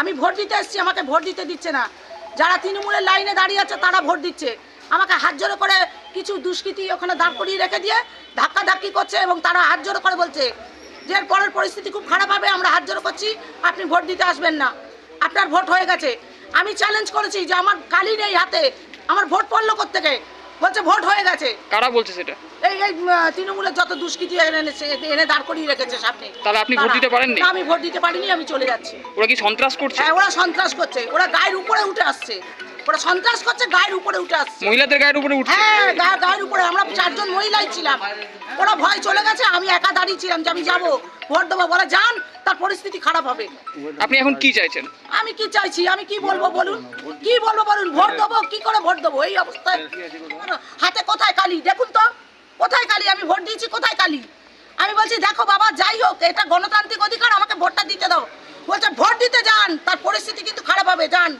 আমি ভোট দিতে এসেছি, আমাকে ভোট দিতে দিচ্ছে না। যারা তৃণমূলের লাইনে দাঁড়িয়ে আছে তারা ভোট দিচ্ছে, আমাকে হাত জোড়ো করে কিছু দুষ্কৃতী ওখানে দাঁড় করিয়ে রেখে দিয়ে ধাক্কাধাক্কি করছে এবং তারা হাত জোড়ো করে বলছে যে এর পরের পরিস্থিতি খুব খারাপ হবে, আমরা হাত জোড়ো করছি, আপনি ভোট দিতে আসবেন না, আপনার ভোট হয়ে গেছে। আমি চ্যালেঞ্জ করেছি যে আমার কালি নেই হাতে, আমার ভোট পড়লো কোত্থেকে, বলছে ভোট হয়ে গেছে। কারা বলছে সেটা? এই তৃণমূলের যত দুষ্কৃতী এনে দাঁড় করিয়ে রেখেছে সামনে। তাহলে আপনি ভোট দিতে পারেননি? আমি ভোট দিতে পারিনি, আমি চলে যাচ্ছি। ওরা কি সন্ত্রাস করছে? হ্যাঁ, ওরা সন্ত্রাস করছে, ওরা গায়ের উপরে উঠে আসছে, ওরা সন্ত্রাস করছে, গায়ের উপরে উঠে আসছে। মহিলাদের গায়ের উপরে উঠছে? হ্যাঁ, গায়ের উপরে। আমরা 4 জন মহিলাই ছিলাম, ওরা ভয় চলে গেছে, আমি একা দাঁড়িয়ে ছিলাম যে আমি যাবো ভোট দেবো, বলে যান, তার পরিস্থিতি খারাপ হবে। আপনি এখন কি চাইছেন? আমি কি চাইছি, আমি কি বলবো বলুন, কি বলবো বলুন? ভোট দেবো, কি করে ভোট দেবো এই অবস্থায়? হাতে কোথায় কালি, দেখুন তো কোথায় কালি, আমি ভোট দিয়েছি, কোথায় কালি? আমি বলছি দেখো বাবা, যাই হোক এটা গণতান্ত্রিক অধিকার, আমাকে ভোটটা দিতে দাও। বলছে ভোট দিতে যান, তার পরিস্থিতি কিন্তু খারাপ হবে, যান।